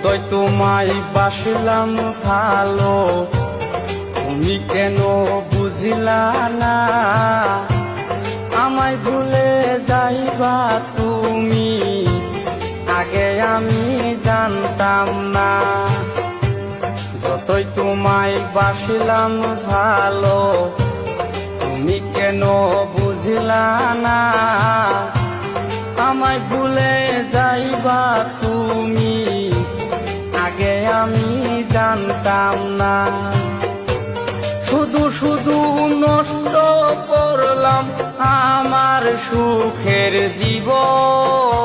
যতই তোমায় বাসলাম ভালো, তুমি কেন বুঝিলা না? আমায় ভুলে যাইবা তুমি, আগে আমি জানতাম না। যতই তোমায় বাসলাম ভালো, তুমি কেন বুঝিলা না? আমায় ভুলে যাইবা তুমি, আগে আমি জানতাম না। শুধু শুধু নষ্ট করলাম আমার সুখের জীবন।